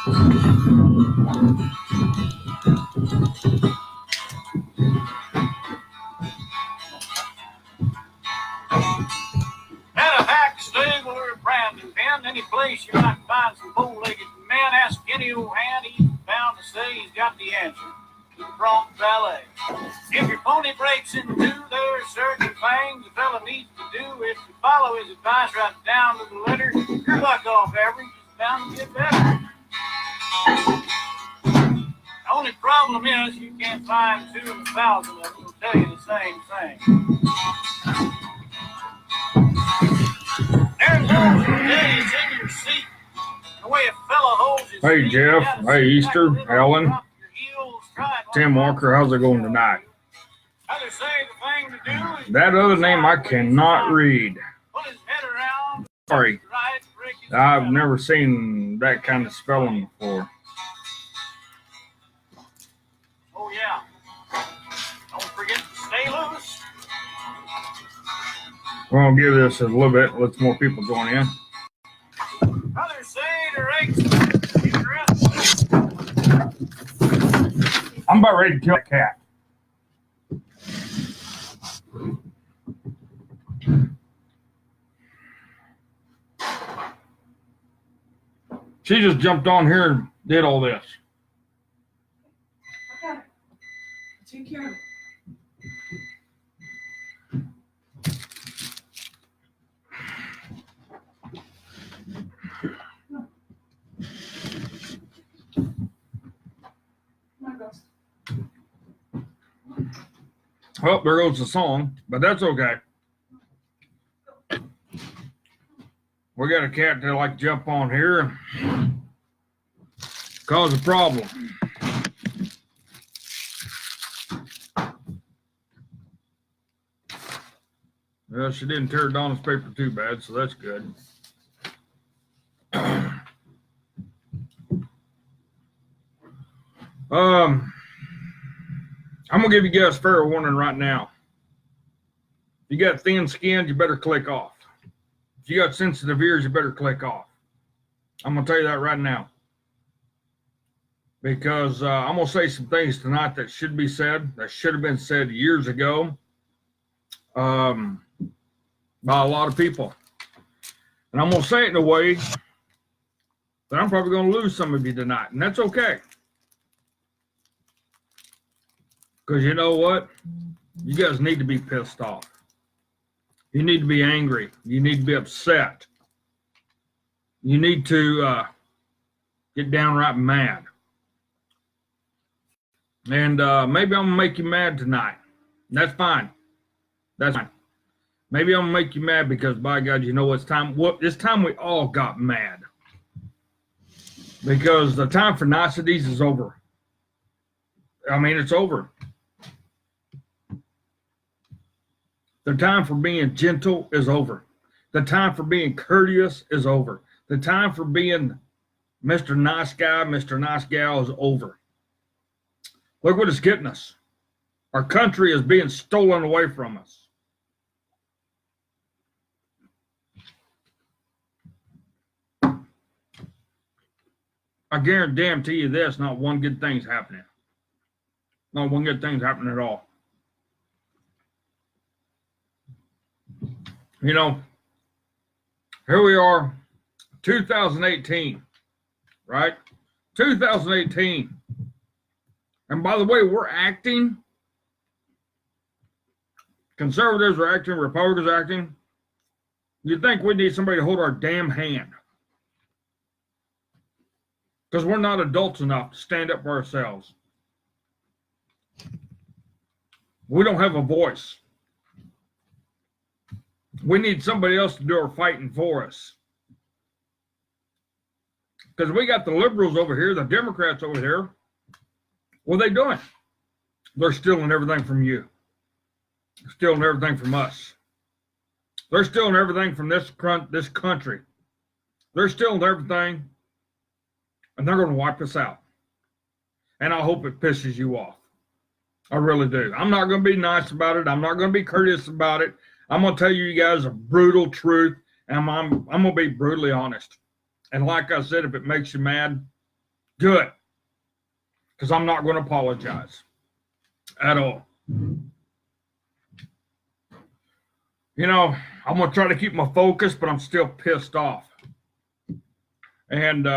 At a hack, stable, or a branding pen, any place you might find some bow-legged men, ask any old hand, he's bound to say he's got the answer. The prompt valet. If your pony breaks in two, there are certain things the fella needs to do. If you follow his advice right down to the letter, your luck off average is bound to get better. The only problem is you can't find 2 in 1,000 of them will tell you the same thing. There's always a day it's in your seat. The way a fella holds his Hey feet, Jeff, hey Easter, Ellen, Tim Walker, how's it going tonight? Others say the thing to do is That other name I cannot read. put his head around, Sorry, right, break his I've back. never seen that kind of spelling before. Oh yeah. Don't forget to stay loose. We're gonna give this a little bit, let some more people join in. Others say there ain't interest. I'm about ready to kill that cat. She just jumped on here and did all this. Okay. Take care of it. Well, there goes the song, but that's okay. We got a cat that like to jump on here and cause a problem. Well, she didn't tear Donna's paper too bad, so that's good. I'm gonna give you guys fair warning right now. If you got thin skin, you better click off. If you got sensitive ears, you better click off. I'm gonna tell you that right now. Because I'm gonna say some things tonight that should be said, that should have been said years ago by a lot of people. And I'm gonna say it in a way that I'm probably gonna lose some of you tonight, and that's okay. Because you know what? You guys need to be pissed off. You need to be angry. You need to be upset. You need to get downright mad. And maybe I'm going to make you mad tonight. That's fine. That's fine. Maybe I'm going to make you mad because, by God, you know it's time. Well, it's time we all got mad. Because the time for niceties is over. I mean, it's over. The time for being gentle is over. The time for being courteous is over. The time for being Mr. Nice Guy, Mr. Nice Gal is over. Look what it's getting us. Our country is being stolen away from us. I guarantee you this, not one good thing's happening. Not one good thing's happening at all. You know, here we are, 2018, right? 2018. And by the way, we're acting, conservatives are acting, Republicans are acting. You'd think we need somebody to hold our damn hand. Because we're not adults enough to stand up for ourselves. We don't have a voice. We need somebody else to do our fighting for us. Because we got the liberals over here, the Democrats over here. What are they doing? They're stealing everything from you. They're stealing everything from us. They're stealing everything from this country. They're stealing everything, and they're going to wipe us out. And I hope it pisses you off. I really do. I'm not going to be nice about it. I'm not going to be courteous about it. I'm going to tell you guys a brutal truth, and I'm going to be brutally honest. And like I said, if it makes you mad, Good. Because I'm not going to apologize at all. You know, I'm going to try to keep my focus, but I'm still pissed off. And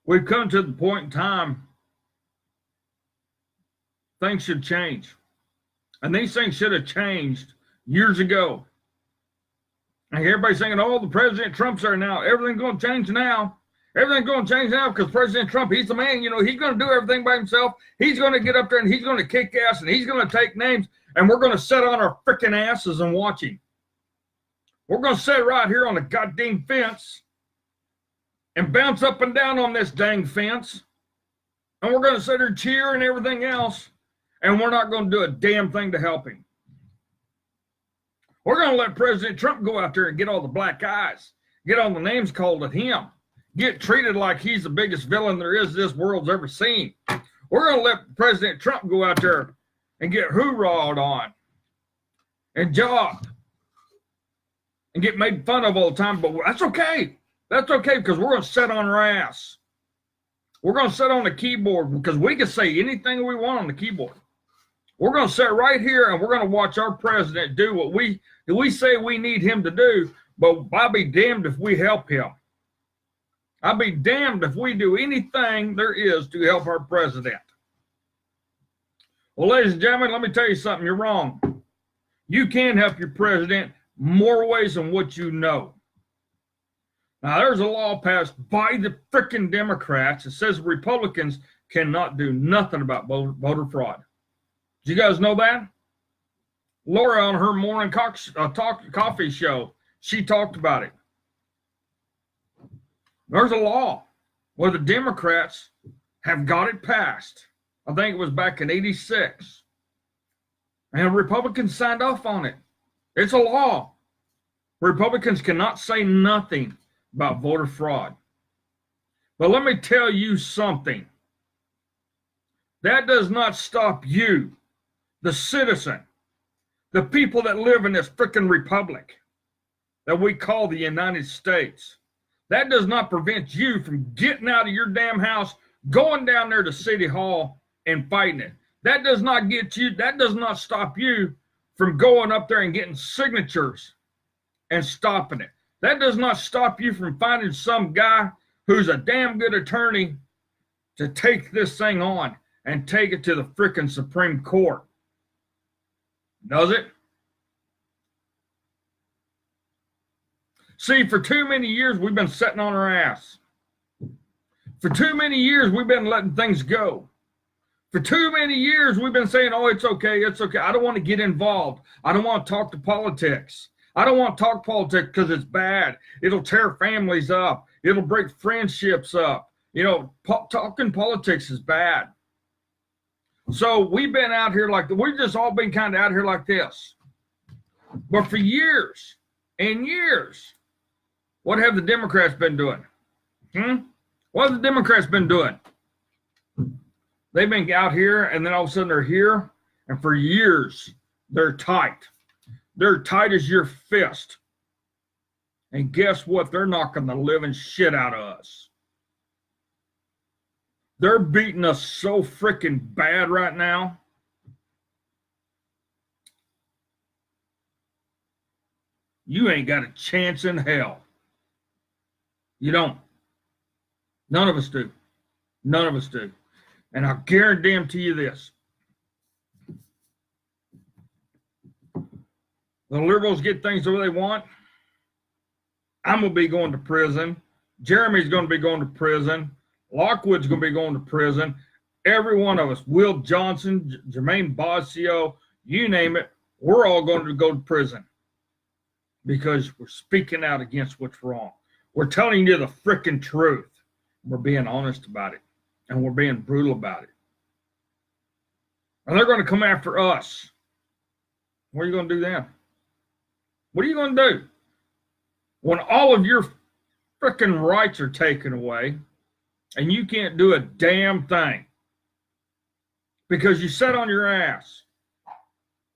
we've come to the point in time, things should change. And these things should have changed years ago. And everybody's saying, oh, the President Trump's there now. Everything's going to change now. Everything's going to change now because President Trump, he's the man. You know, he's going to do everything by himself. He's going to get up there and he's going to kick ass and he's going to take names. And we're going to sit on our freaking asses and watch him. We're going to sit right here on the goddamn fence and bounce up and down on this dang fence. And we're going to sit there and cheer and everything else. And we're not going to do a damn thing to help him. We're going to let President Trump go out there and get all the black eyes, get all the names called at him, get treated like he's the biggest villain there is this world's ever seen. We're going to let President Trump go out there and get hoorah'd on and jobbed and get made fun of all the time. But that's okay. That's okay because we're going to sit on our ass. We're going to sit on the keyboard because we can say anything we want on the keyboard. We're going to sit right here and we're going to watch our president do what we say we need him to do, but I'll be damned if we help him. I'll be damned if we do anything there is to help our president. Well, ladies and gentlemen, let me tell you something. You're wrong. You can help your president more ways than what you know. Now, there's a law passed by the frickin' Democrats that says Republicans cannot do nothing about voter fraud. Did you guys know that? Laura on her morning coffee show, she talked about it. There's a law where the Democrats have got it passed. I think it was back in '86. And Republicans signed off on it. It's a law. Republicans cannot say nothing about voter fraud. But let me tell you something. That does not stop you, the citizen, the people that live in this frickin' republic that we call the United States. That does not prevent you from getting out of your damn house, going down there to City Hall and fighting it. That does not stop you from going up there and getting signatures and stopping it. That does not stop you from finding some guy who's a damn good attorney to take this thing on and take it to the frickin' Supreme Court. Does it? See, for too many years, we've been sitting on our ass. For too many years, we've been letting things go. For too many years, we've been saying, oh, it's okay, it's okay. I don't want to get involved. I don't want to talk to politics. I don't want to talk politics because it's bad. It'll tear families up. It'll break friendships up. You know, talking politics is bad. So we've been out here we've just all been kind of out here like this. But for years and years, what have the Democrats been doing? What have the Democrats been doing? They've been out here and then all of a sudden they're here. And for years, they're tight. They're tight as your fist. And guess what? They're knocking the living shit out of us. They're beating us so freaking bad right now. You ain't got a chance in hell. You don't. None of us do. None of us do. And I guarantee you this. The liberals get things the way they want. I'm going to be going to prison. Jeremy's going to be going to prison. Lockwood's going to be going to prison. Every one of us, Will Johnson, Jermaine Bosio, you name it, we're all going to go to prison because we're speaking out against what's wrong. We're telling you the frickin' truth. We're being honest about it, and we're being brutal about it. And they're going to come after us. What are you going to do then? What are you going to do when all of your frickin' rights are taken away and you can't do a damn thing because you sat on your ass?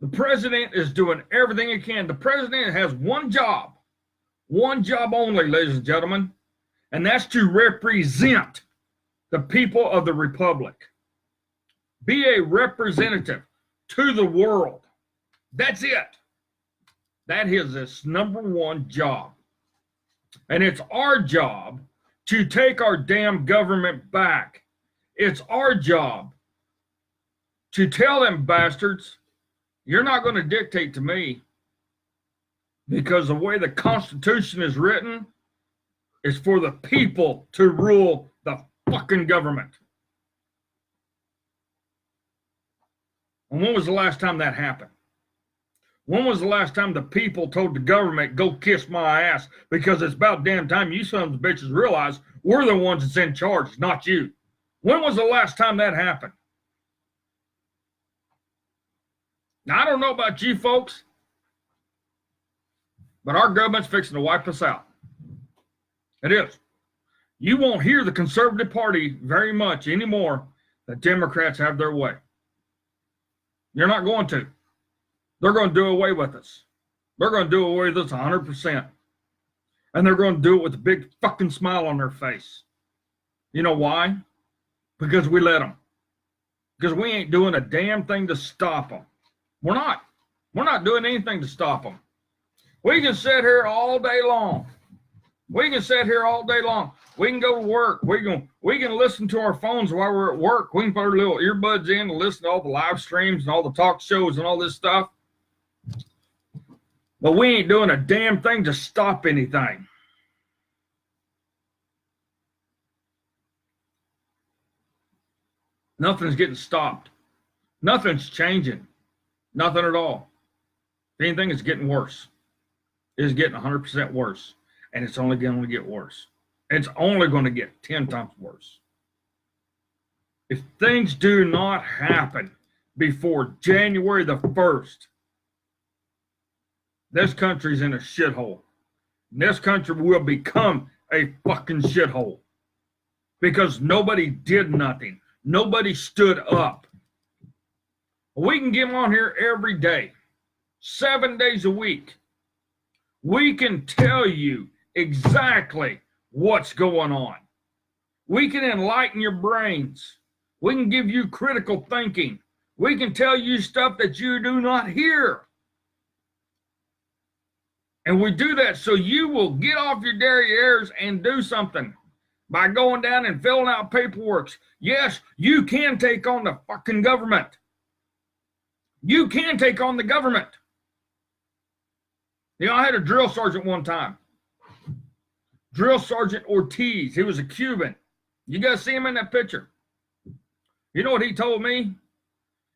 The president is doing everything he can. The president has one job only, ladies and gentlemen, And that's to represent the people of the republic. Be a representative to the world. That's it. That is its number one job. And it's our job to take our damn government back. It's our job to tell them bastards, you're not going to dictate to me, because the way the Constitution is written is for the people to rule the fucking government. And when was the last time that happened? When was the last time the people told the government, go kiss my ass, because it's about damn time you sons of bitches realize we're the ones that's in charge, not you? When was the last time that happened? Now, I don't know about you folks, but our government's fixing to wipe us out. It is. You won't hear the conservative party very much anymore. The Democrats have their way. You're not going to. They're going to do away with us. They're going to do away with us 100%. And they're going to do it with a big fucking smile on their face. You know why? Because we let them. Because we ain't doing a damn thing to stop them. We're not. We're not doing anything to stop them. We can sit here all day long. We can sit here all day long. We can go to work. We can listen to our phones while we're at work. We can put our little earbuds in and listen to all the live streams and all the talk shows and all this stuff. But we ain't doing a damn thing to stop anything. Nothing's getting stopped. Nothing's changing. Nothing at all. If anything, it's getting worse. It's getting 100% worse. And it's only going to get worse. It's only going to get 10 times worse. If things do not happen before January the 1st, this country's in a shithole. This country will become a fucking shithole. Because nobody did nothing. Nobody stood up. We can get on here every day, 7 days a week. We can tell you exactly what's going on. We can enlighten your brains. We can give you critical thinking. We can tell you stuff that you do not hear. And we do that so you will get off your derrieres and do something by going down and filling out paperwork. Yes, you can take on the fucking government. You can take on the government. You know, I had a drill sergeant one time. Drill Sergeant Ortiz. He was a Cuban. You guys see him in that picture? You know what he told me?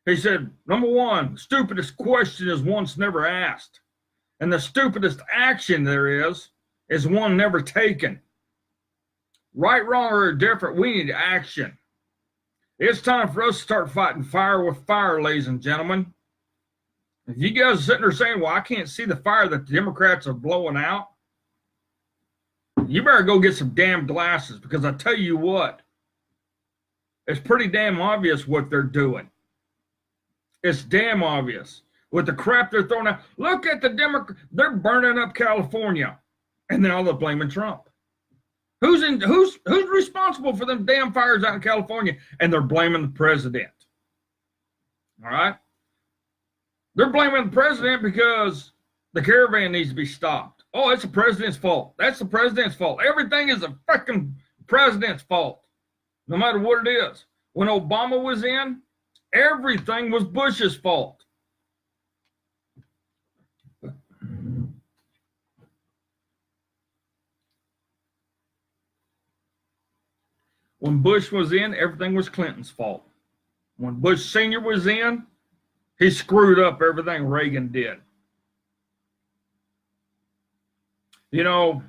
He said, number one, the stupidest question is one's never asked. And the stupidest action there is one never taken. Right, wrong, or indifferent, we need action. It's time for us to start fighting fire with fire, ladies and gentlemen. If you guys are sitting there saying, well, I can't see the fire that the Democrats are blowing out, you better go get some damn glasses, because I tell you what, it's pretty damn obvious what they're doing. It's damn obvious. With the crap they're throwing out. Look at the Democrats. They're burning up California. And now they're blaming Trump. Who's responsible for them damn fires out in California? And they're blaming the president. All right? They're blaming the president because the caravan needs to be stopped. Oh, it's the president's fault. That's the president's fault. Everything is the freaking president's fault, no matter what it is. When Obama was in, everything was Bush's fault. When Bush was in, everything was Clinton's fault. When Bush Sr. was in, he screwed up everything Reagan did. You know,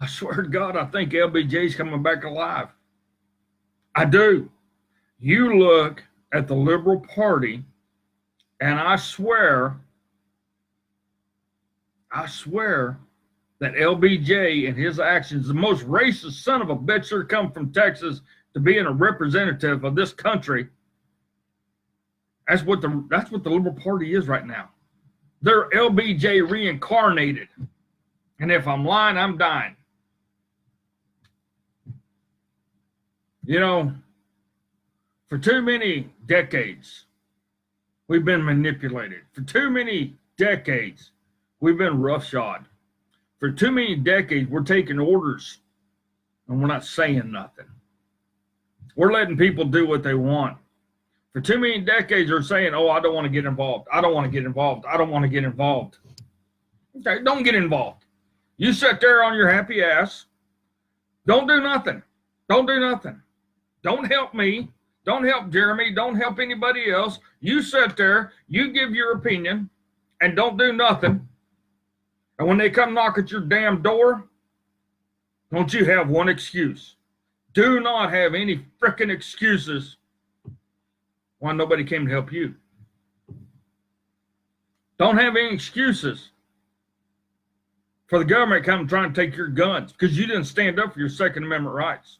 I swear to God, I think LBJ's coming back alive. I do. You look at the Liberal Party, and I swear that LBJ and his actions, the most racist son of a bitch that come from Texas to being a representative of this country, that's what the Liberal Party is right now. They're LBJ reincarnated. And if I'm lying, I'm dying. You know, for too many decades, we've been manipulated. For too many decades, we've been roughshod. For too many decades, we're taking orders and we're not saying nothing. We're letting people do what they want. For too many decades, they're saying, oh, I don't want to get involved. I don't want to get involved. I don't want to get involved. Okay, don't get involved. You sit there on your happy ass. Don't do nothing. Don't do nothing. Don't help me. Don't help Jeremy. Don't help anybody else. You sit there, you give your opinion, and don't do nothing. And when they come knock at your damn door, don't you have one excuse. Do not have any frickin' excuses why nobody came to help you. Don't have any excuses for the government coming trying to take your guns because you didn't stand up for your Second Amendment rights.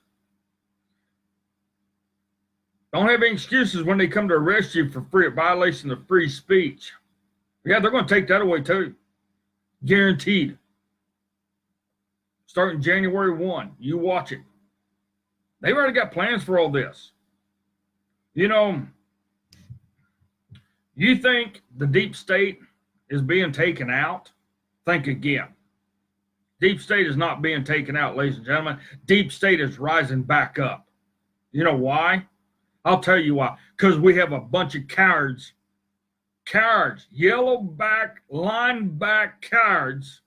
Don't have any excuses when they come to arrest you for violation of free speech. Yeah, they're going to take that away too. Guaranteed. Starting January 1, you watch it. They've already got plans for all this. You know, you think the deep state is being taken out? Think again. Deep state is not being taken out, ladies and gentlemen. Deep state is rising back up. You know why? I'll tell you why. Because we have a bunch of cowards, yellow back, line back cowards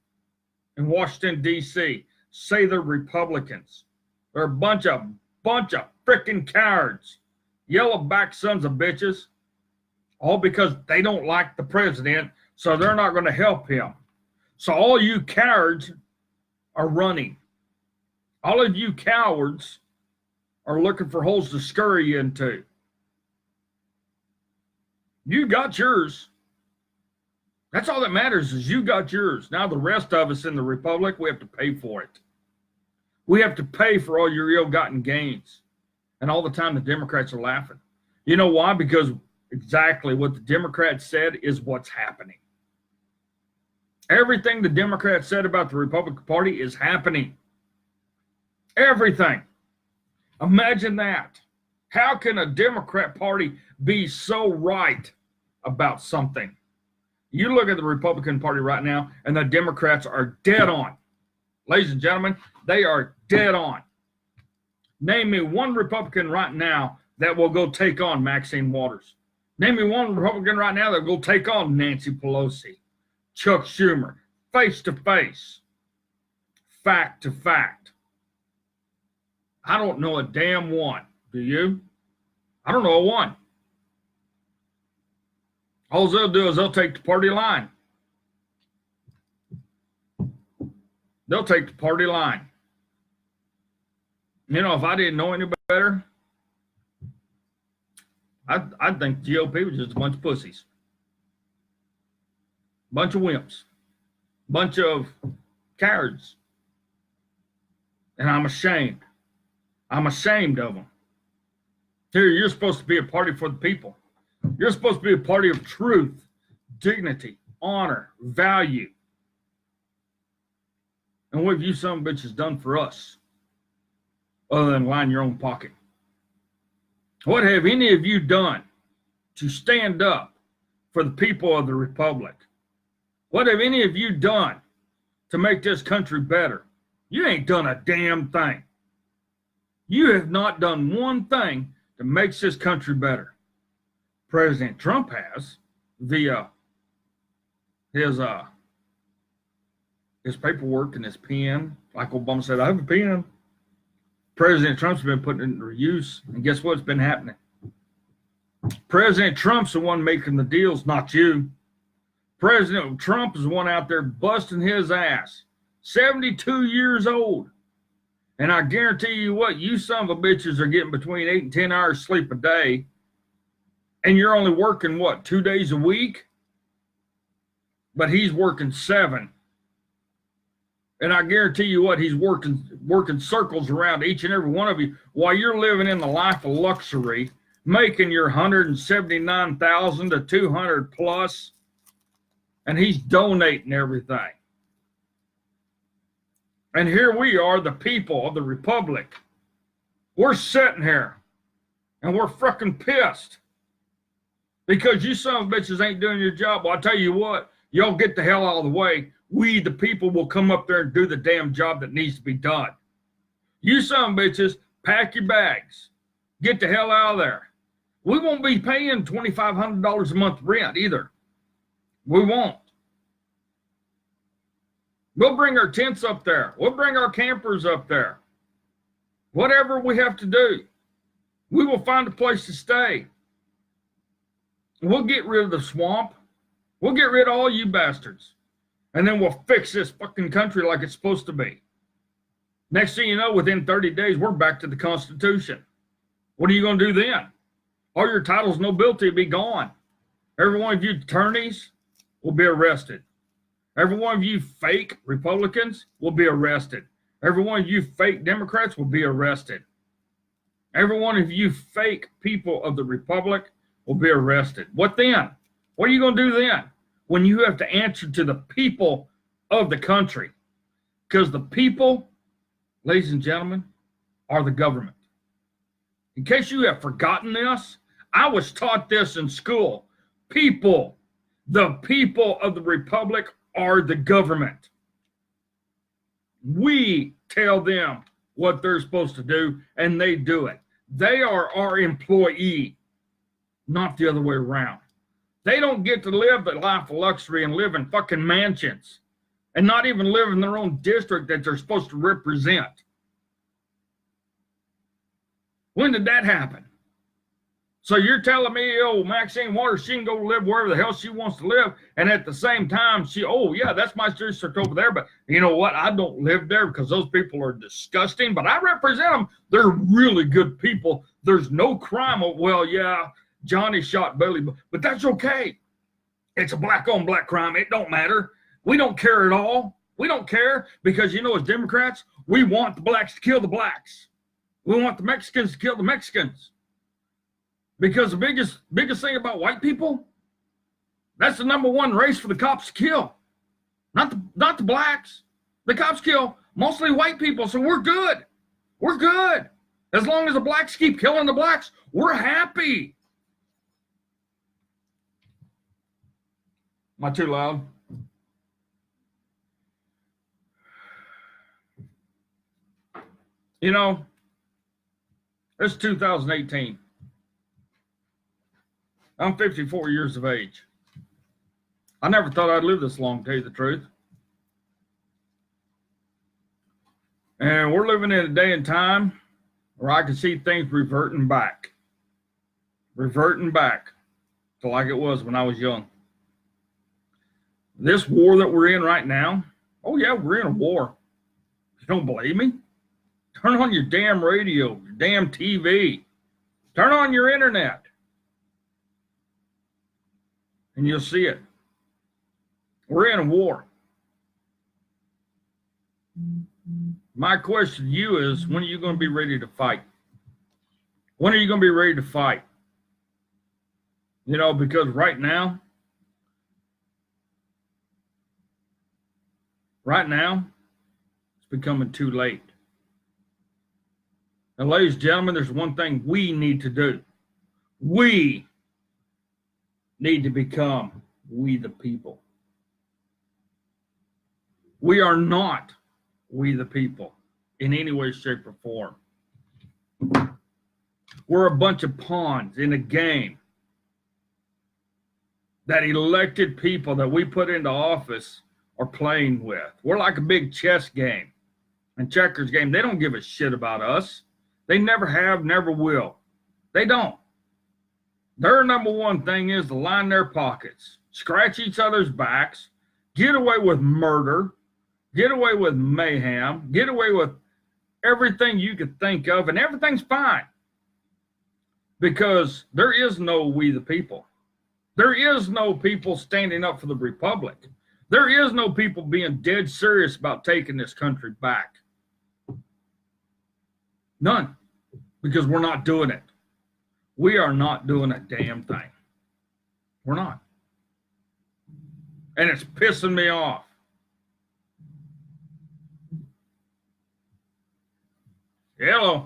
in Washington, D.C. Say they're Republicans. They're a bunch of freaking cowards, yellow back sons of bitches, all because they don't like the president, so they're not going to help him. So all you cowards are running. All of you cowards are looking for holes to scurry into. You got yours. That's all that matters is you got yours. Now the rest of us in the Republic, we have to pay for it. We have to pay for all your ill-gotten gains. And all the time the Democrats are laughing. You know why? Because exactly what the Democrats said is what's happening. Everything the Democrats said about the Republican Party is happening. Everything. Imagine that. How can a Democrat Party be so right about something? You look at the Republican Party right now, and the Democrats are dead on. Ladies and gentlemen, they are dead on. Name me one Republican right now that will go take on Maxine Waters. Name me one Republican right now that will go take on Nancy Pelosi, Chuck Schumer, face to face, fact to fact. I don't know a damn one. Do you? I don't know a one. All they'll do is they'll take the party line. They'll take the party line. You know, if I didn't know any better, I'd think the GOP was just a bunch of pussies. Bunch of wimps. Bunch of cowards. And I'm ashamed. I'm ashamed of them. Here, you're supposed to be a party for the people. You're supposed to be a party of truth, dignity, honor, value. And what have you son of bitches done for us other than line your own pocket? What have any of you done to stand up for the people of the Republic? What have any of you done to make this country better? You ain't done a damn thing. You have not done one thing that makes this country better. President Trump has via his paperwork and his pen. Like Obama said, I have a pen. President Trump's been putting it into use, and guess what's been happening? President Trump's the one making the deals, not you. President Trump is the one out there busting his ass. 72 years old. And I guarantee you what, you son of a bitches are getting between 8 and 10 hours sleep a day. And you're only working, what, 2 days a week? But he's working 7. And I guarantee you what, he's working circles around each and every one of you while you're living in the life of luxury, making your 179,000 to 200 plus, and he's donating everything. And here we are, the people of the Republic, We're sitting here and we're freaking pissed because you son of bitches ain't doing your job. Well, I'll tell you what, y'all get the hell out of the way. We, the people, will come up there and do the damn job that needs to be done. You son of bitches, pack your bags. Get the hell out of there. We won't be paying $2,500 a month rent either. We won't. We'll bring our tents up there. We'll bring our campers up there. Whatever we have to do, we will find a place to stay. We'll get rid of the swamp. We'll get rid of all you bastards. And then we'll fix this fucking country like it's supposed to be. Next thing you know, within 30 days, we're back to the Constitution. What are you going to do then? All your titles of nobility will be gone. Every one of you attorneys will be arrested. Every one of you fake Republicans will be arrested. Every one of you fake Democrats will be arrested. Every one of you fake people of the Republic will be arrested. What then? What are you going to do then when you have to answer to the people of the country? Because the people, ladies and gentlemen, are the government. In case you have forgotten this, I was taught this in school. People, the people of the Republic are the government. We tell them what they're supposed to do, and they do it. They are our employee, not the other way around. They don't get to live the life of luxury and live in fucking mansions and not even live in their own district that they're supposed to represent. When did that happen? So you're telling me, oh, Maxine Waters, she can go live wherever the hell she wants to live, and at the same time, oh, yeah, that's my district over there, but you know what? I don't live there because those people are disgusting, but I represent them. They're really good people. There's no crime. Well, yeah, Johnny shot Billy, but that's okay. It's a black-on-black crime. It don't matter. We don't care at all. We don't care because, you know, as Democrats, we want the blacks to kill the blacks. We want the Mexicans to kill the Mexicans. Because the biggest thing about white people, that's the number one race for the cops to kill. Not the blacks. The cops kill mostly white people, so we're good. We're good. As long as the blacks keep killing the blacks, we're happy. Am I too loud? You know, it's 2018. I'm 54 years of age. I never thought I'd live this long, to tell you the truth. And we're living in a day and time where I can see things reverting back to like it was when I was young. This war that we're in right now, oh yeah, we're in a war. You don't believe me? Turn on your damn radio, your damn TV. Turn on your internet. And you'll see it. We're in a war. My question to you is, when are you going to be ready to fight? When are you going to be ready to fight? You know, because right now, it's becoming too late. Now, ladies and gentlemen, there's one thing we need to do. We need to become we the people. We are not we the people in any way, shape, or form. We're a bunch of pawns in a game that elected people that we put into office are playing with. We're like a big chess game and checkers game. They don't give a shit about us. They never have, never will. They don't. Their number one thing is to line their pockets, scratch each other's backs, get away with murder, get away with mayhem, get away with everything you could think of, and everything's fine. Because there is no we the people. There is no people standing up for the Republic. There is no people being dead serious about taking this country back. None. Because we're not doing it. We are not doing a damn thing. We're not. And it's pissing me off. Hello.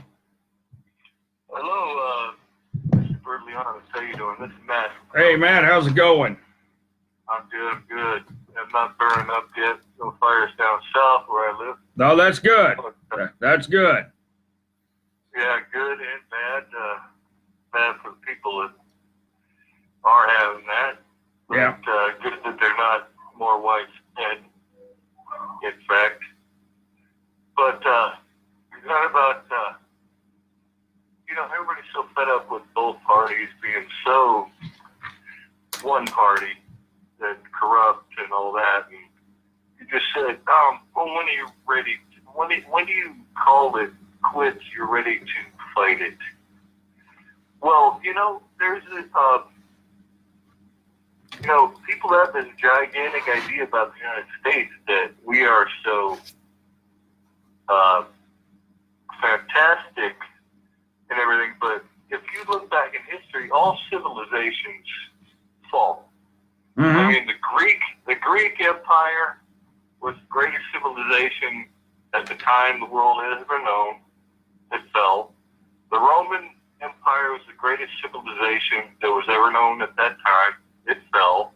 Hey, Matt, how's it going? I'm good. I'm not burning up yet. No fires down south where I live. No, that's good. But, That's good. yeah, good and bad. Bad for the people that are having that. But, Yeah. good that they're not more widespread, in fact. But it's not about, everybody's so fed up with both parties being so one party that corrupt and all that. And you just said, well, when are you ready? When do you call it quits? You're ready to fight it. Well, there's this, people have this gigantic idea about the United States that we are so fantastic and everything, but if you look back in history, all civilizations fall. Mm-hmm. I mean, the Greek Empire was the greatest civilization at the time the world has ever known. It fell. The Roman Empire was the greatest civilization that was ever known at that time. It fell.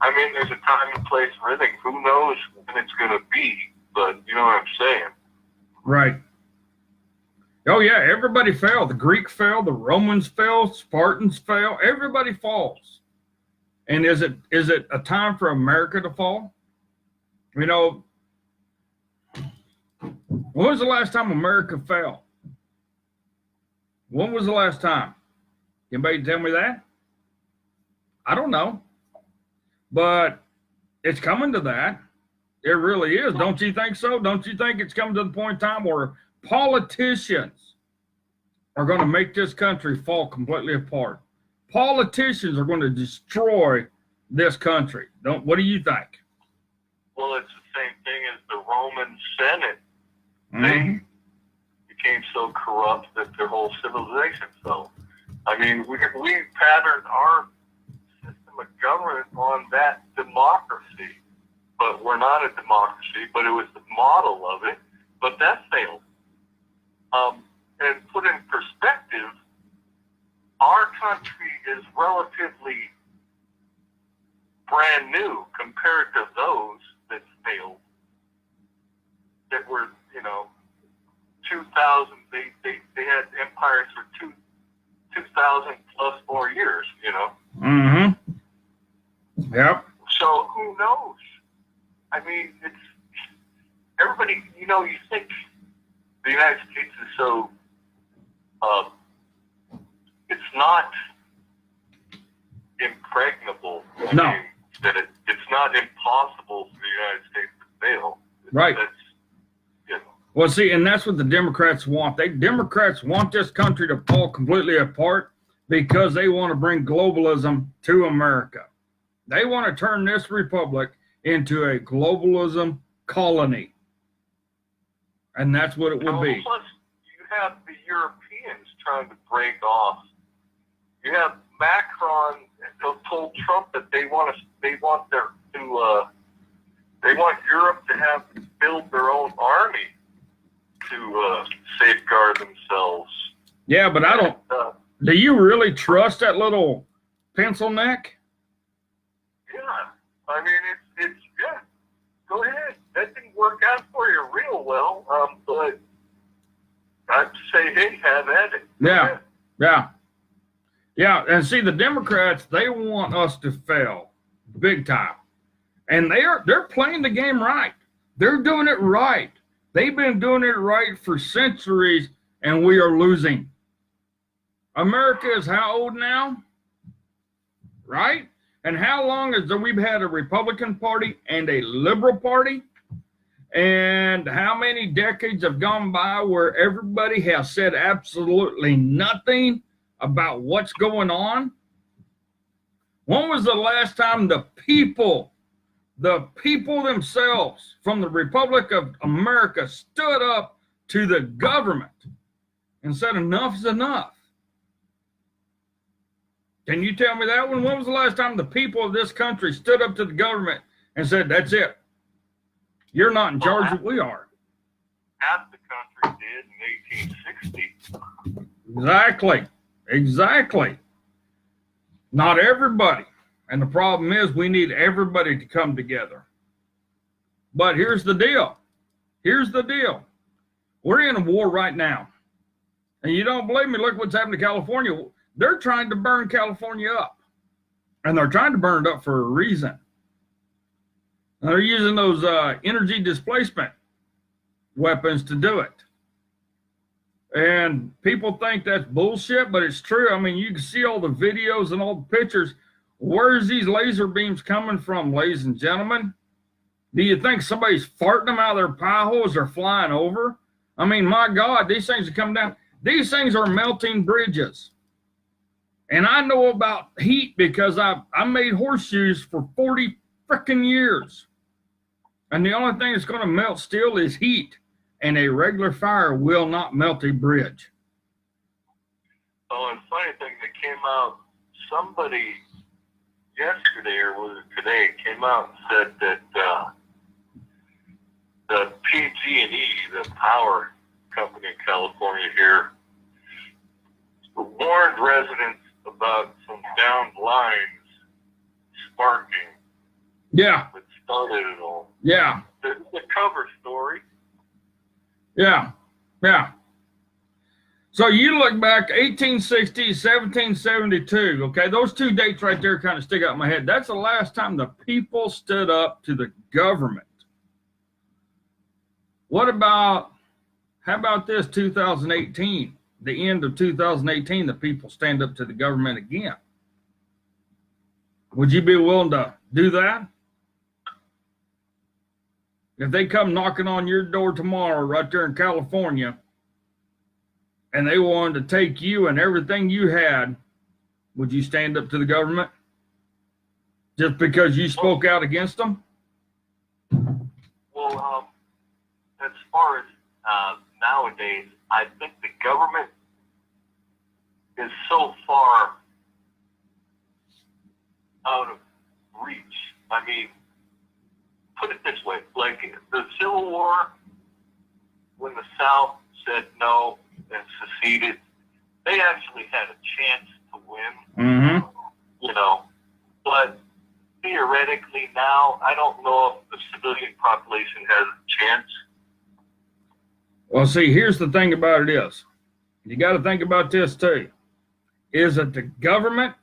I mean, there's a time and place for everything. Who knows when it's going to be, but you know what I'm saying. Right. Oh, yeah, everybody fell. The Greek fell, the Romans fell, Spartans fell. Everybody falls. And is it a time for America to fall? When was the last time America fell? When was the last time? Anybody tell me that? I don't know. But it's coming to that. It really is. Don't you think so? Don't you think it's coming to the point in time where politicians are going to make this country fall completely apart? Politicians are going to destroy this country. What do you think? Well, it's the same thing as the Roman Senate. Mm-hmm. They became so corrupt that their whole civilization fell. I mean, we patterned our system of government on that democracy, but we're not a democracy, but it was the model of it, but that failed. And put in perspective, our country is relatively brand new compared to those that failed, that were, 2,000, they had empires for 2,000 plus more years, Mm-hmm. Yep. So who knows? I mean, it's everybody, you think the United States is so, it's not impregnable. No. I mean, that it's not impossible for the United States to fail. Right. That's, Well, see, and that's what the Democrats want. Democrats want this country to fall completely apart because they want to bring globalism to America. They want to turn this republic into a globalism colony. And that's what it would be. Plus, you have the Europeans trying to break off. You have Macron told Trump that they want Europe to build their own army to safeguard themselves. Yeah, but I don't. Do you really trust that little pencil neck? Yeah, I mean it's yeah. Go ahead. That didn't work out for you real well, but I'd say, hey, have at it. Yeah. And see, the Democrats, they want us to fail big time, and they're playing the game right. They're doing it right. They've been doing it right for centuries, and we are losing. America is how old now? Right? And how long has we've had a Republican Party and a Liberal Party? And how many decades have gone by where everybody has said absolutely nothing about what's going on? When was the last time the people themselves from the Republic of America stood up to the government and said enough is enough? Can you tell me that one? When was the last time the people of this country stood up to the government and said, that's it? You're not in charge, we are. Half the country did in 1860. Exactly. Not everybody. And the problem is we need everybody to come together. But here's the deal. Here's the deal. We're in a war right now. And you don't believe me, look what's happened to California. They're trying to burn California up. And they're trying to burn it up for a reason. And they're using those energy displacement weapons to do it. And people think that's bullshit, but it's true. I mean, you can see all the videos and all the pictures. Where's these laser beams coming from, ladies and gentlemen? Do you think somebody's farting them out of their pie holes or flying over? I mean, my God, these things are coming down. These things are melting bridges. And I know about heat because I made horseshoes for 40 freaking years. And the only thing that's going to melt steel is heat. And a regular fire will not melt a bridge. Oh, and funny thing that came out, somebody yesterday or was it today came out and said that the PG&E, the power company in California here, warned residents about some downed lines sparking. Yeah. That started it all. Yeah. The cover story. Yeah. Yeah. So you look back, 1860, 1772, okay? Those two dates right there kind of stick out in my head. That's the last time the people stood up to the government. What about, how about this, 2018? The end of 2018, the people stand up to the government again. Would you be willing to do that? If they come knocking on your door tomorrow right there in California and they wanted to take you and everything you had, would you stand up to the government just because you spoke out against them? Well, as far as nowadays, I think the government is so far out of reach. I mean, put it this way, like the Civil War, when the South said no and seceded, they actually had a chance to win, you know, but theoretically now, I don't know if the civilian population has a chance. Well, see, here's the thing about it is, you got to think about this too. Is it the government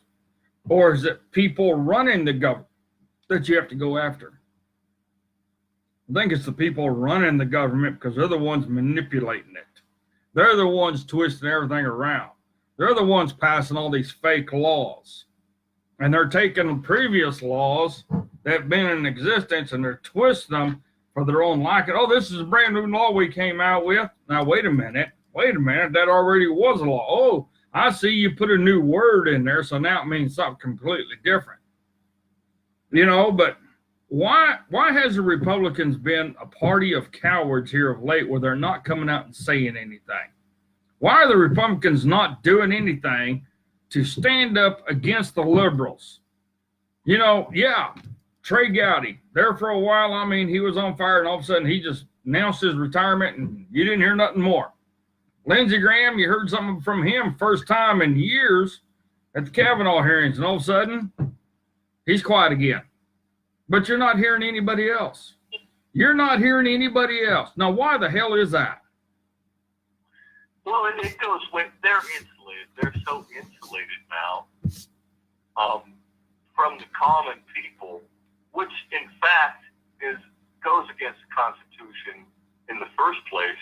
or is it people running the government that you have to go after? I think it's the people running the government because they're the ones manipulating it. They're the ones twisting everything around. They're the ones passing all these fake laws. And they're taking previous laws that have been in existence and they're twisting them for their own liking. Oh, this is a brand new law we came out with. Now, wait a minute. That already was a law. Oh, I see you put a new word in there, so now it means something completely different. You know, but why has the Republicans been a party of cowards here of late where they're not coming out and saying anything? Why are the Republicans not doing anything to stand up against the liberals? You know, yeah, Trey Gowdy, there for a while, I mean, he was on fire and all of a sudden he just announced his retirement and you didn't hear nothing more. Lindsey Graham, you heard something from him first time in years at the Kavanaugh hearings, and all of a sudden, he's quiet again. But you're not hearing anybody else. You're not hearing anybody else. Now, why the hell is that? Well, it goes with, they're insulated. They're so insulated now from the common people, which in fact goes against the Constitution in the first place,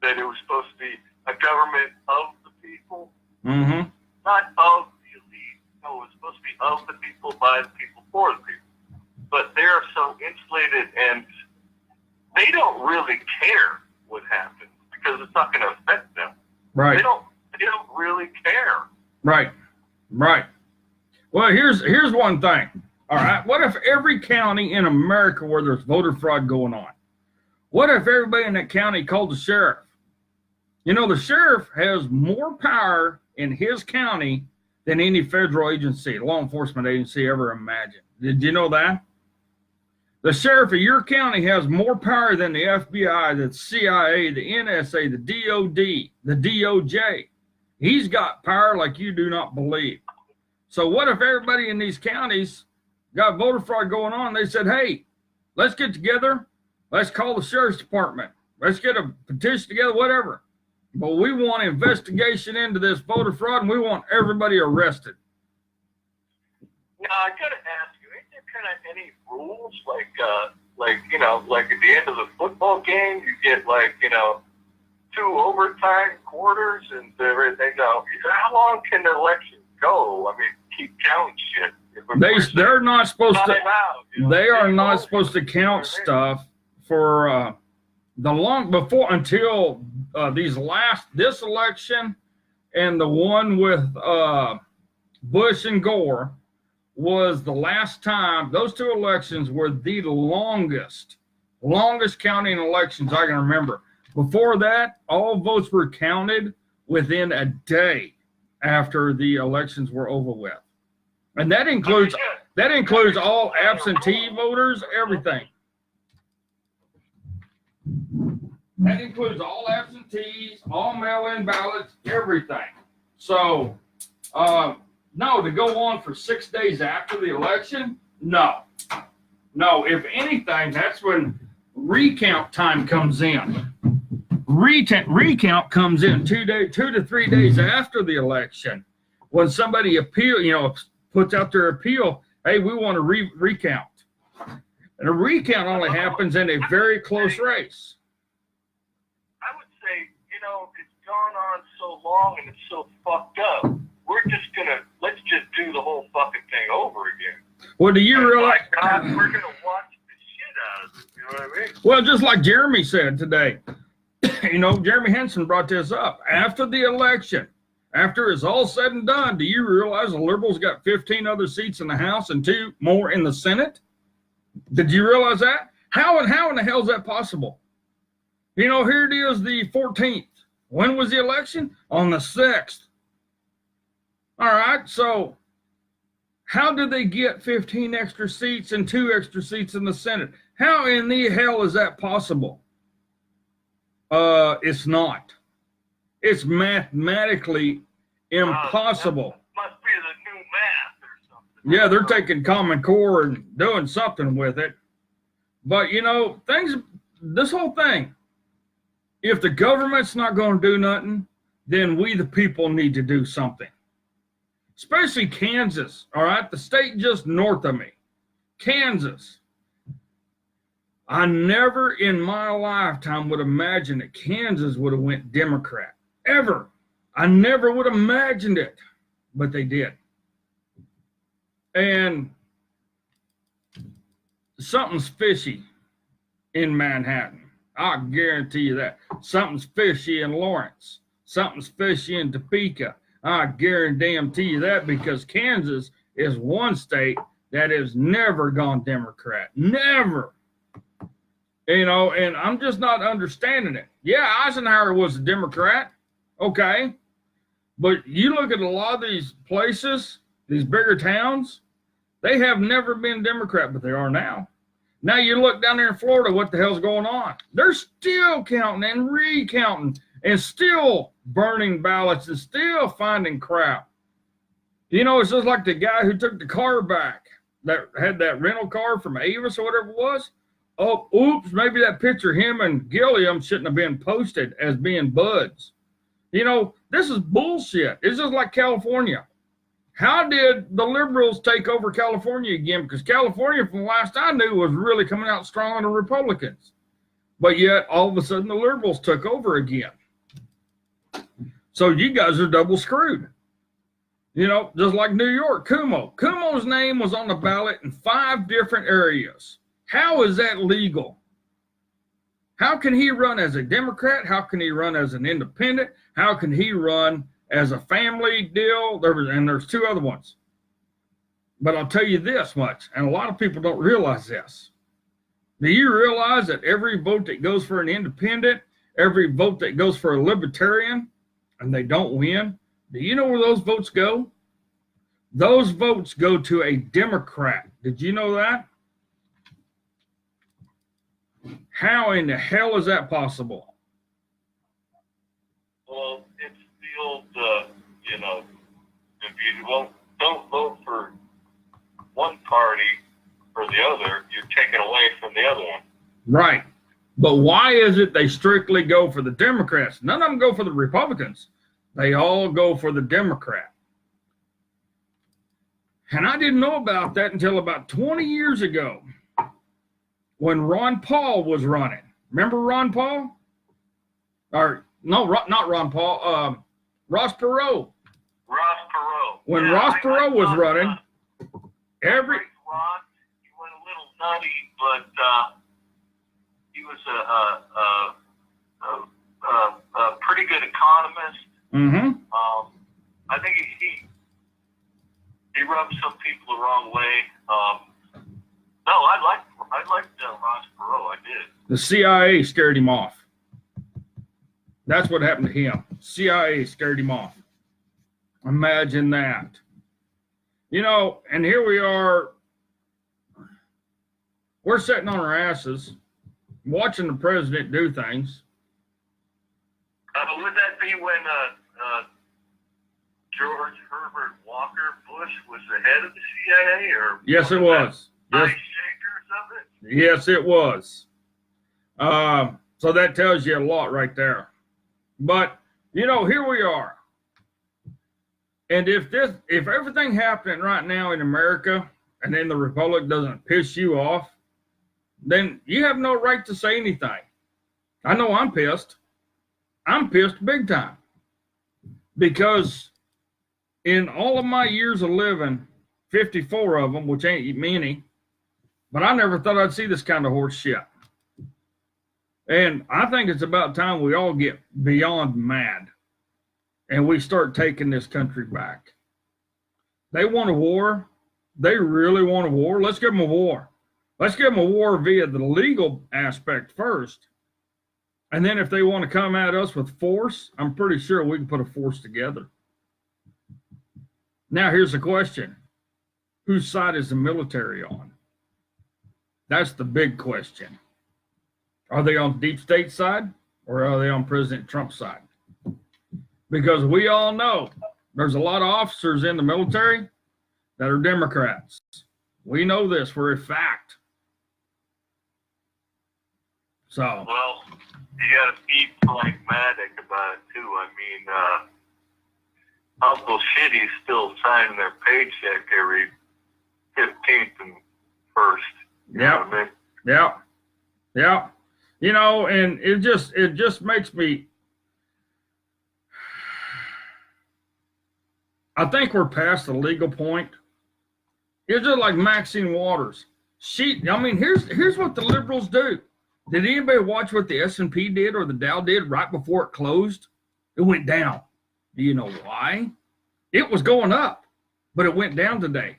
that it was supposed to be a government of the people, not of the elite. No, it was supposed to be of the people, by the people, for the people. But they're so insulated and they don't really care what happens because it's not going to affect them. Right. They don't really care. Right. Well, here's one thing. All right. What if every county in America where there's voter fraud going on, what if everybody in that county called the sheriff? You know, the sheriff has more power in his county than any federal agency, law enforcement agency ever imagined. Did you know that? The sheriff of your county has more power than the FBI, the CIA, the NSA, the DOD, the DOJ. He's got power like you do not believe. So what if everybody in these counties got voter fraud going on? They said, hey, let's get together. Let's call the sheriff's department. Let's get a petition together, whatever. But we want investigation into this voter fraud, and we want everybody arrested. Now, I got to ask you, ain't there kind of any rules, like at the end of the football game, you get 2 overtime quarters and everything. How long can the election go? I mean, keep counting shit. They're not supposed to. They are not go. supposed to count stuff for until this election and the one with Bush and Gore was the last time. Those 2 elections were the longest counting elections I can remember. Before that, all votes were counted within a day after the elections were over with. And that includes all absentee voters, everything. That includes all absentees, all mail-in ballots, everything. So, no, to go on for 6 days after the election, no. No, if anything, that's when recount time comes in. Recount comes in 2 to 3 days after the election. When somebody puts out their appeal, hey, we want to recount. And a recount only happens in a very close race. I would say, it's gone on so long and it's so fucked up. Let's just do the whole fucking thing over again. Well, do you realize? God, we're going to watch the shit out of it. You know what I mean? Well, just like Jeremy said today, Jeremy Henson brought this up. After the election, after it's all said and done, do you realize the liberals got 15 other seats in the House and 2 more in the Senate? Did you realize that? How in the hell is that possible? Here it is, the 14th. When was the election? On the 6th. All right, so how did they get 15 extra seats and 2 extra seats in the Senate? How in the hell is that possible? It's not. It's mathematically impossible. Must be the new math or something. Yeah, they're taking Common Core and doing something with it. But, this whole thing, if the government's not going to do nothing, then we, the people, need to do something. Especially Kansas, all right? The state just north of me. Kansas. I never in my lifetime would imagine that Kansas would have went Democrat. Ever. I never would have imagined it. But they did. And something's fishy in Manhattan. I guarantee you that. Something's fishy in Lawrence. Something's fishy in Topeka. I guarantee you that, because Kansas is one state that has never gone Democrat. Never. And I'm just not understanding it. Yeah, Eisenhower was a Democrat. Okay. But you look at a lot of these places, these bigger towns, they have never been Democrat, but they are now. Now you look down there in Florida, what the hell's going on? They're still counting and recounting and still burning ballots and still finding crap. It's just like the guy who took the car back that had that rental car from Avis or whatever it was. Oh, oops, maybe that picture, him and Gilliam, shouldn't have been posted as being buds. This is bullshit. It's just like California. How did the liberals take over California again? Because California, from the last I knew, was really coming out strong on the Republicans. But yet, all of a sudden, the liberals took over again. So you guys are double screwed. Just like New York, Cuomo. Cuomo's name was on the ballot in 5 different areas. How is that legal? How can he run as a Democrat? How can he run as an independent? How can he run as a family deal? There's 2 other ones. But I'll tell you this much, and a lot of people don't realize this. Do you realize that every vote that goes for an independent, every vote that goes for a libertarian, and they don't win, do you know where those votes go? Those votes go to a Democrat. Did you know that? How in the hell is that possible? Well, it's the old, if you won't don't vote for one party or the other, you're taking away from the other one. Right. But why is it they strictly go for the Democrats? None of them go for the Republicans. They all go for the Democrat. And I didn't know about that until about 20 years ago when Ron Paul was running. Remember Ron Paul? Or, no, not Ron Paul, Ross Perot. Ross Perot. When Ross Perot was running, Ross, he went a little nutty, but he was a pretty good economist. Mm-hmm. I think he rubbed some people the wrong way. No, I liked Ross Perot. I did. The CIA scared him off. That's what happened to him. CIA scared him off. Imagine that. You know, and here we are. We're sitting on our asses, watching the president do things. Would that be when George Herbert Walker Bush was the head of the CIA? Or yes, it was. Yes. Yes, it was. So that tells you a lot right there. But, you know, here we are. And if everything happening right now in America and in the Republic doesn't piss you off, then you have no right to say anything. I know I'm pissed. I'm pissed big time. Because in all of my years of living, 54 of them, which ain't many, but I never thought I'd see this kind of horse shit. And I think it's about time we all get beyond mad and we start taking this country back. They want a war. They really want a war. Let's give them a war. Let's give them a war via the legal aspect first. And then if they want to come at us with force, I'm pretty sure we can put a force together. Now, here's the question. Whose side is the military on? That's the big question. Are they on deep state side or are they on President Trump's side? Because we all know there's a lot of officers in the military that are Democrats. We know this for a fact. So. Well, you got to be pragmatic about it too. I mean, Uncle Shitty's still signing their paycheck every 15th and 1st. Yeah. Yeah. Yeah. You know, and it just makes me, I think we're past the legal point. It's just like Maxine Waters. Here's what the liberals do. Did anybody watch what the S&P did or the Dow did right before it closed? It went down. Do you know why? It was going up, but it went down today.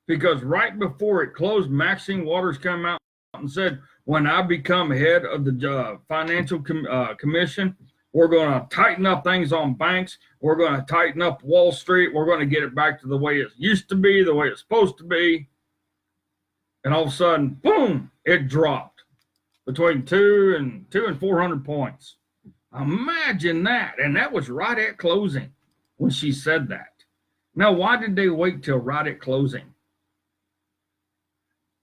Because right before it closed, Maxine Waters came out and said, when I become head of the Financial Commission, we're going to tighten up things on banks. We're going to tighten up Wall Street. We're going to get it back to the way it used to be, the way it's supposed to be. And all of a sudden, boom, it dropped between 200 and 400 points. Imagine that. And that was right at closing when she said that. Now, why did they wait till right at closing?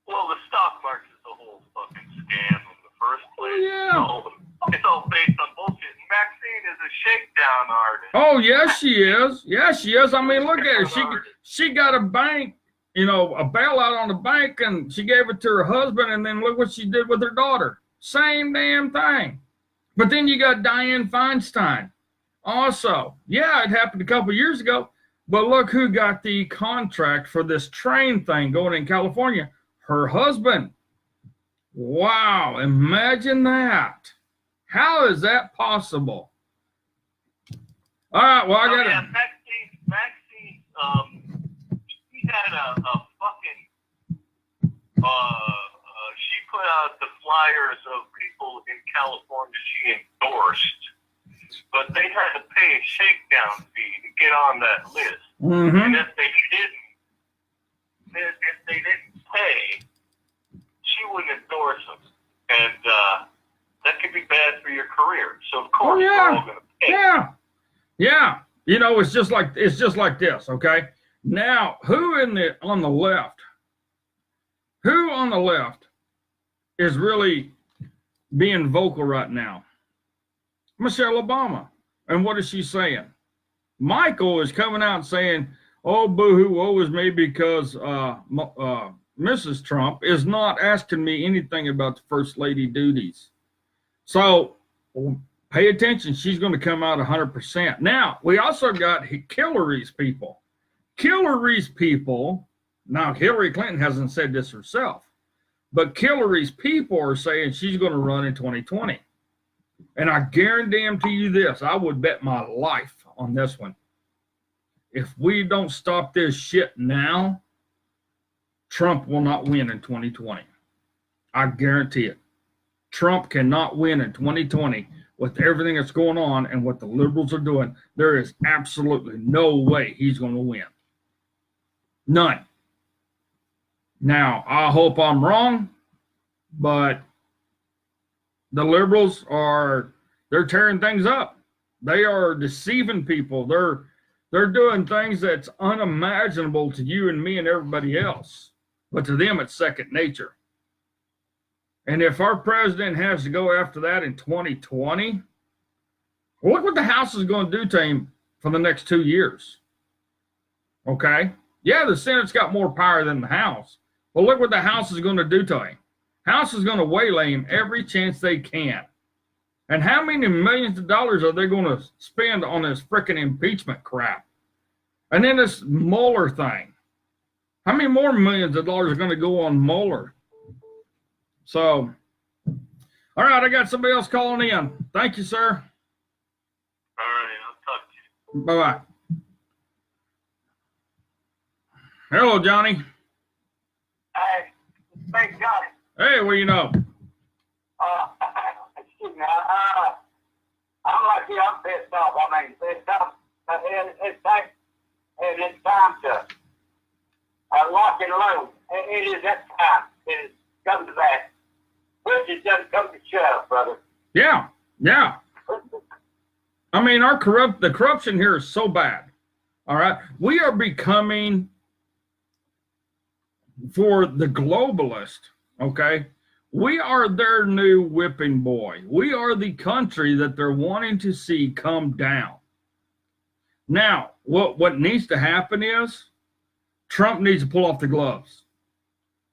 Well, the stock market is a whole fucking scam in the first place. Yeah. It's all based on bullshit. And Maxine is a shakedown artist. Oh, yes, she is. Yes, she is. I mean, look at her. She got a bank, you know, a bailout on the bank, and she gave it to her husband, and then look what she did with her daughter. Same damn thing. But then you got Dianne Feinstein. Also, yeah, it happened a couple years ago, but look who got the contract for this train thing going in California. Her husband. Wow, imagine that. How is that possible? All right, well, I got it. Maxine, she had a fucking, she put out the flyers of people in California she endorsed, but they had to pay a shakedown fee to get on that list. Mm-hmm. And if they didn't pay, she wouldn't endorse them. And that could be bad for your career. So of course we're all gonna pay. Yeah. You know, it's just like this, okay? Now, who on the left is really being vocal right now? Michelle Obama. And what is she saying? Michael is coming out saying, oh, boo-hoo, woe is me, because Mrs. Trump is not asking me anything about the First Lady duties. So pay attention. She's going to come out 100%. Now, we also got Hillary's people. Hillary's people, now Hillary Clinton hasn't said this herself, but Hillary's people are saying she's going to run in 2020. And I guarantee you this, I would bet my life on this one. If we don't stop this shit now, Trump will not win in 2020. I guarantee it. Trump cannot win in 2020 with everything that's going on and what the liberals are doing. There is absolutely no way he's going to win. None. Now, I hope I'm wrong, but the liberals they're tearing things up. They are deceiving people. They're doing things that's unimaginable to you and me and everybody else. But to them, it's second nature. And if our president has to go after that in 2020, look what the House is going to do to him for the next 2 years. Okay? Yeah, the Senate's got more power than the House. But look what the House is going to do to him. House is going to waylay him every chance they can. And how many millions of dollars are they going to spend on this freaking impeachment crap? And then this Mueller thing. How many more millions of dollars are going to go on Mueller? So, all right, I got somebody else calling in. Thank you, sir. All right, I'll talk to you. Bye-bye. Hello, Johnny. Hey, thank God. Hey, what do you know? Excuse me. I'm like you. I'm pissed off. I mean, it's time to lock and load. It is that time. It has come to that. Which it doesn't come to shove, brother. Yeah. I mean, the corruption here is so bad. All right. We are becoming, for the globalist, okay, we are their new whipping boy. We are the country that they're wanting to see come down. Now, what needs to happen is Trump needs to pull off the gloves.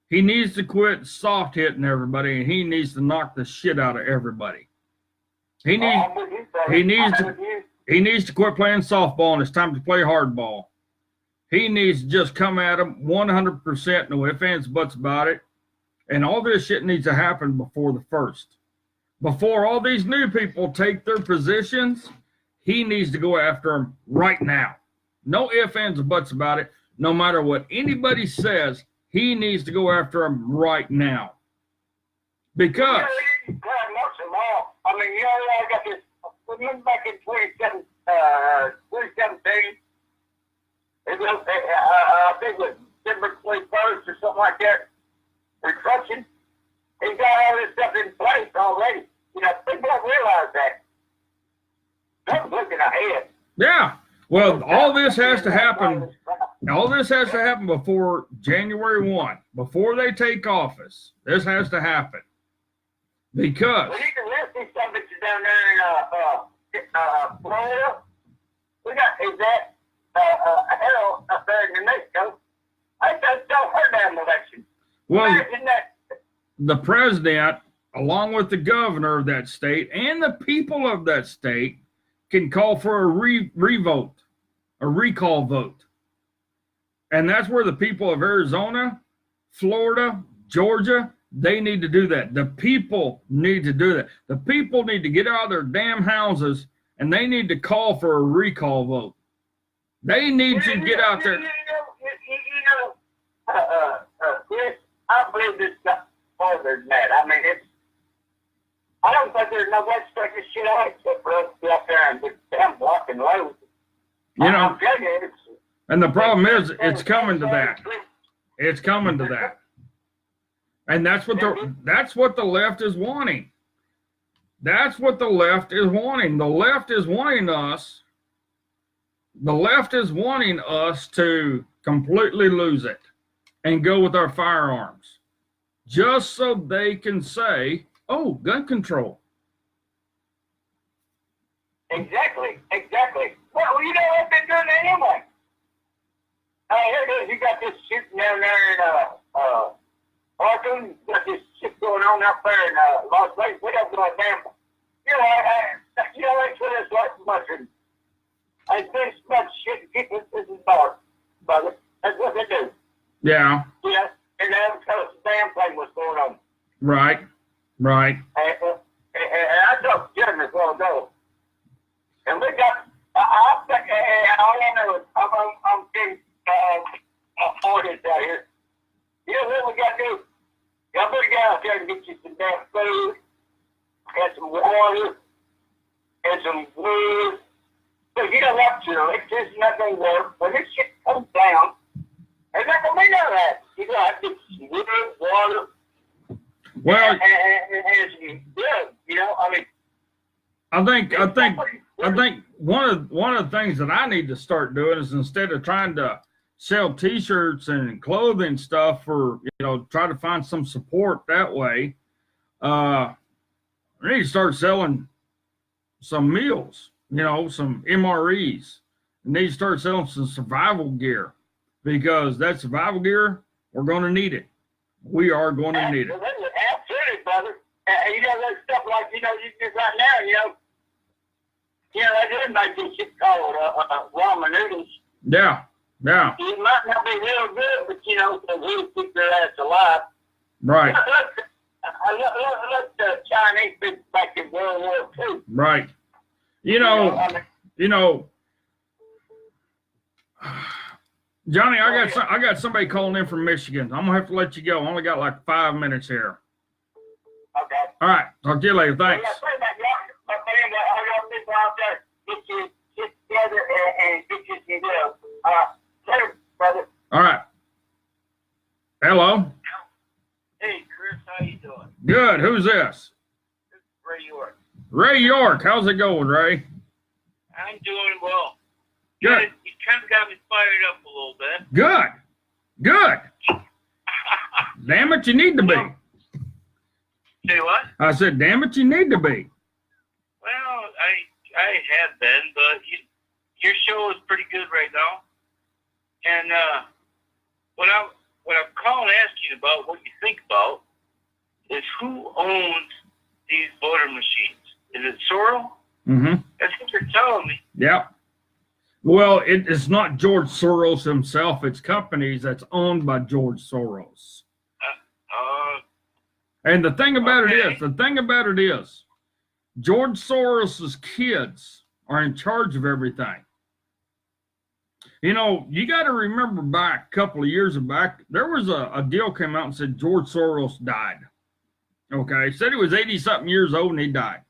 He needs to quit soft hitting everybody, and he needs to knock the shit out of everybody. He needs to quit playing softball, and it's time to play hardball. He needs to just come at them 100%, no ifs, ands, buts about it. And all this shit needs to happen before the 1st. Before all these new people take their positions, he needs to go after them right now. No ifs, ands, or buts about it. No matter what anybody says, he needs to go after them right now. Because... I mean, I got this. Remember back in 2017, I think it was December 21st or something like that, restructuring. He's got all this stuff in place already. You know, people don't realize that. They're looking ahead. Yeah. Well, all this has to happen. All this has to happen before January 1. Before they take office, this has to happen. Because... Well, you can list these stuff that you're down there in Florida. We got, is that hell up there in New Mexico? I just don't heard damn election. Well, imagine that. The president, along with the governor of that state and the people of that state, can call for a revote, a recall vote. And that's where the people of Arizona, Florida, Georgia, they need to do that. The people need to do that. The people need to get out of their damn houses, and they need to call for a recall vote. They need to get out there. Yes, I believe this got farther than that. I mean, I don't think there's no way to start this shit out except for us to be out there and just damn block and load. You know, and the problem is, it's coming to that. It's coming to that. And that's what the left is wanting. That's what the left is wanting. The left is wanting us The left is wanting us to completely lose it and go with our firearms just so they can say, oh, gun control. Exactly. Well, you know what they're doing anyway. Here it is. You got this shooting down there in Arkham. You got this shit going on up there in Las Vegas. We don't go damn. You know, they put us like mushroom. I think much shit and keep this is dark, brother. That's what they do. Yeah. Yeah, and they haven't told us a damn thing what's going on. Right. And I talked to Jeremy a while ago. And we got, I think, all I know is I'm getting artists out here. You know what we got to do? Y'all better get out there and get you some damn food, and some water, and some wood. Because you know what, the electricity's not going to work. When this shit comes down, there's not going to be none of that. You're going to have to get some wood, water, Well, and some good, you know? I mean, I think one of the things that I need to start doing is, instead of trying to sell T-shirts and clothing stuff for, try to find some support that way, I need to start selling some meals, some MREs. I need to start selling some survival gear, because that survival gear, we're going to need it. We are going to need it. Absolutely, brother. There's stuff like, you just right now, they did make this shit called ramen noodles. Yeah. It might not be real good, but, they'll keep their ass alive. Right. Look the Chinese people back in World War II. Right. Johnny, I got somebody calling in from Michigan. I'm gonna have to let you go. I only got like 5 minutes here. Okay. All right. Talk to you later. Thanks. People out there, get you together and get you some deals. Later, brother. All right. Hello. Hey, Chris, how you doing? Good. Who's this? This is Ray York. Ray York. How's it going, Ray? I'm doing well. Good. You kind of got me fired up a little bit. Good. Damn it, you need to be. Say what? I said, damn it, you need to be. Well, I have been, but your show is pretty good right now. And what I'm calling asking about, what you think about, is who owns these voter machines? Is it Soros? Mm-hmm. That's what you're telling me. Yep. Well, it's not George Soros himself. It's companies that's owned by George Soros. And the thing about it is, George Soros's kids are in charge of everything. You got to remember back a couple of years back, there was a deal came out and said George Soros died. Okay, said he was 80-something years old and he died.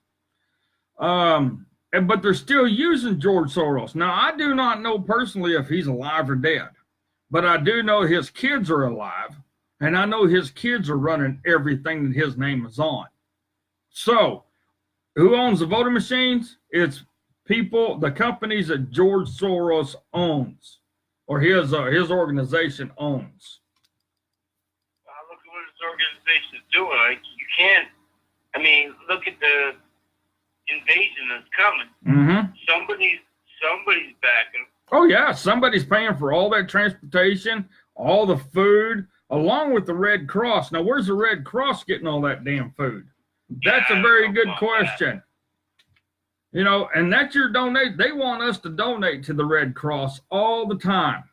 But they're still using George Soros. Now, I do not know personally if he's alive or dead, but I do know his kids are alive, and I know his kids are running everything that his name is on. So, who owns the voting machines? It's people, the companies that George Soros owns, or his organization owns. Look at what his organization is doing. Like, you can't. I mean, look at the invasion that's coming. Mm-hmm. Somebody's backing. Oh yeah, somebody's paying for all that transportation, all the food, along with the Red Cross. Now, where's the Red Cross getting all that damn food? That's a very good question. And that's your donate. They want us to donate to the Red Cross all the time.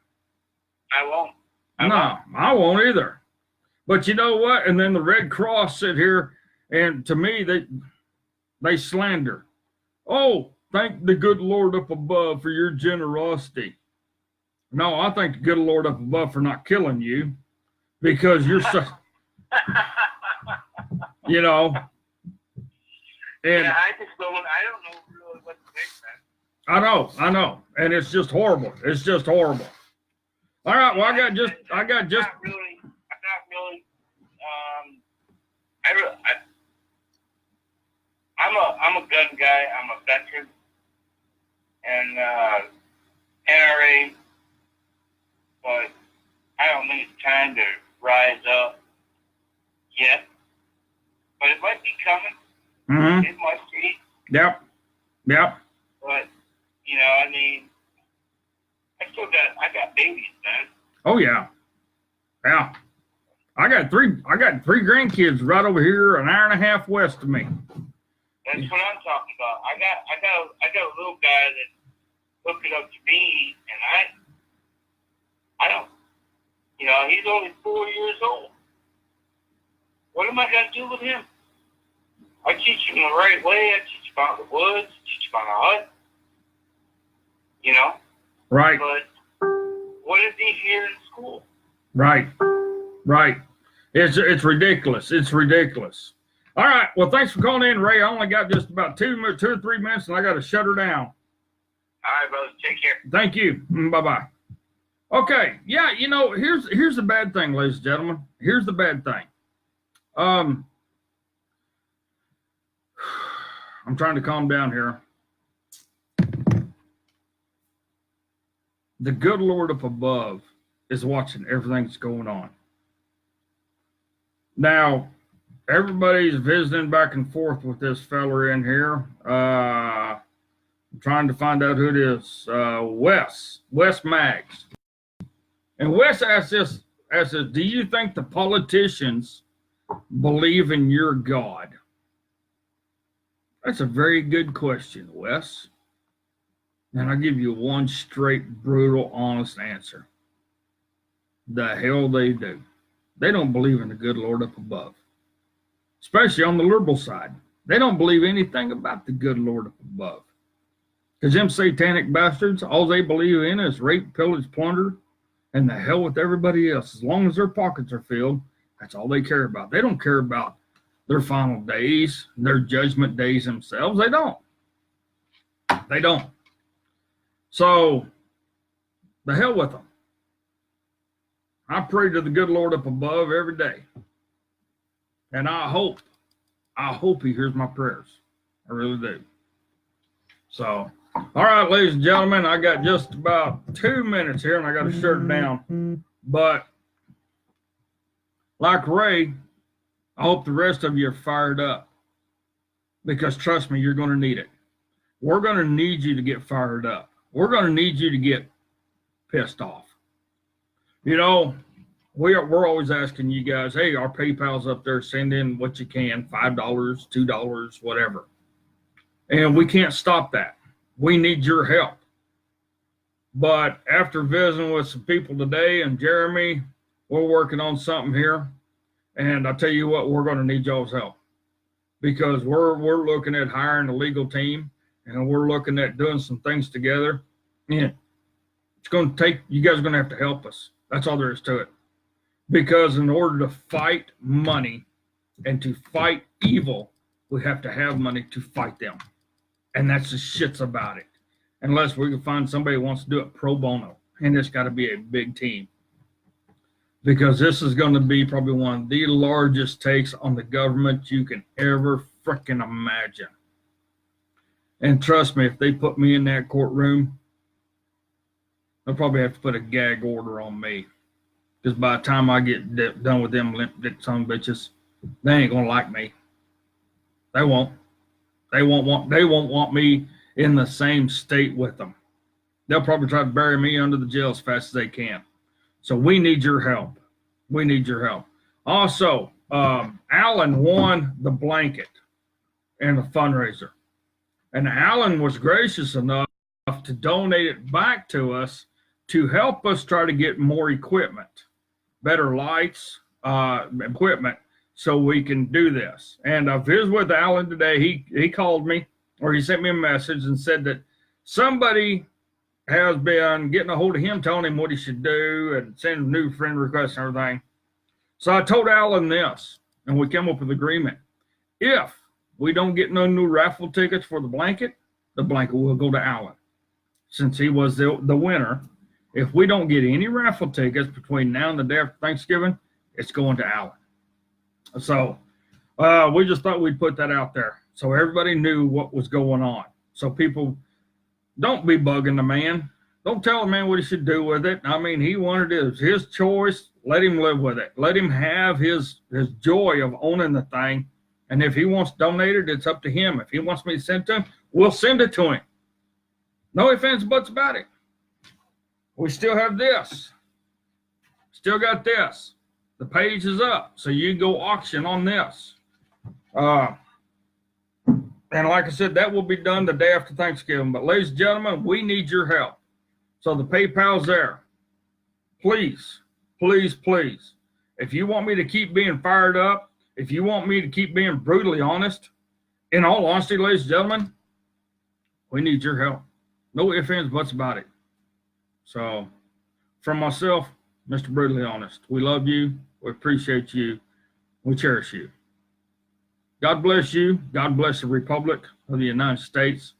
I won't. I won't either. But you know what? And then the Red Cross sit here, and to me, they slander. Oh, thank the good Lord up above for your generosity. No, I thank the good Lord up above for not killing you, because you're so, And yeah, I don't know really what to think, man. I know. And it's just horrible. All right, well, I'm not really, I'm a gun guy. I'm a veteran, NRA, but I don't think it's time to rise up yet. But it might be coming. Mm-hmm. It might be. Yep. But, you know, I mean, I got babies, man. Oh yeah. I got three grandkids right over here, an hour and a half west of me. That's what I'm talking about. I got a little guy that hooked it up to me, and I don't, you know, he's only 4 years old. What am I going to do with him? I teach him the right way. I teach him about the woods. I teach him about a hut. You know? Right. But what is he here in school? Right. It's ridiculous. It's ridiculous. All right. Well, thanks for calling in, Ray. I only got just about 2 or 3 minutes, and I got to shut her down. All right, brother. Take care. Thank you. Bye-bye. Okay. Yeah, you know, here's the bad thing, ladies and gentlemen. Here's the bad thing. I'm trying to calm down here. The good Lord up above is watching everything that's going on. Now, everybody's visiting back and forth with this fella in here. I'm trying to find out who it is. Wes Maggs. And Wes asked this, do you think the politicians believe in your God? That's a very good question, Wes. And I'll give you one straight, brutal, honest answer. The hell they do. They don't believe in the good Lord up above. Especially on the liberal side. They don't believe anything about the good Lord up above. Because them satanic bastards, all they believe in is rape, pillage, plunder, and the hell with everybody else. As long as their pockets are filled, that's all they care about. They don't care about their final days, their judgment days themselves. They don't. They don't. So, the hell with them. I pray to the good Lord up above every day. And I hope he hears my prayers. I really do. So, all right, ladies and gentlemen, I got just about 2 minutes here, and I got to shut it down. But, like Ray, I hope the rest of you are fired up. Because trust me, you're going to need it. We're going to need you to get fired up. We're going to need you to get pissed off. You know, we're always asking you guys, hey, our PayPal's up there, send in what you can, $5, $2, whatever. And we can't stop that. We need your help. But after visiting with some people today and Jeremy, we're working on something here. And I tell you what, we're going to need y'all's help. Because we're looking at hiring a legal team, and we're looking at doing some things together. And it's going to take, you guys are going to have to help us. That's all there is to it. Because in order to fight money and to fight evil, we have to have money to fight them. And that's the shits about it. Unless we can find somebody who wants to do it pro bono. And it's got to be a big team. Because this is going to be probably one of the largest takes on the government you can ever freaking imagine. And trust me, if they put me in that courtroom, they'll probably have to put a gag order on me. Because by the time I get done with them limp dick son of bitches, they ain't gonna like me. They won't. They won't want me in the same state with them. They'll probably try to bury me under the jail as fast as they can. So we need your help. We need your help. Also, Alan won the blanket and the fundraiser. And Alan was gracious enough to donate it back to us to help us try to get more equipment, better lights, equipment, so we can do this. And I visited with Alan today. He called me, or he sent me a message and said that somebody has been getting a hold of him, telling him what he should do and sending new friend requests and everything. So I told Alan this, and we came up with an agreement. If we don't get no new raffle tickets for the blanket will go to Alan. Since he was the winner, if we don't get any raffle tickets between now and the day after Thanksgiving, it's going to Alan. So we just thought we'd put that out there so everybody knew what was going on. So people, don't be bugging the man. Don't tell a man what he should do with it. I mean, he wanted it. It was his choice. Let him live with it. Let him have his joy of owning the thing. And if he wants to donate it, it's up to him. If he wants me to send it to him, we'll send it to him. No ifs, ands, buts about it. We still have this. Still got this. The page is up, so you can go auction on this. And like I said, that will be done the day after Thanksgiving. But ladies and gentlemen, we need your help. So the PayPal's there. Please, please, please. If you want me to keep being fired up, if you want me to keep being brutally honest, in all honesty, ladies and gentlemen, we need your help. No ifs, ands, buts about it. So from myself, Mr. Brutally Honest, we love you. We appreciate you. We cherish you. God bless you. God bless the Republic of the United States.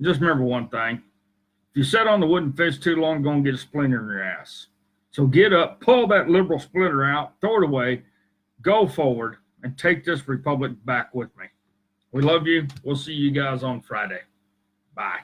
Just remember one thing. If you sit on the wooden fence too long, you're going to get a splinter in your ass. So get up, pull that liberal splinter out, throw it away, go forward, and take this republic back with me. We love you. We'll see you guys on Friday. Bye.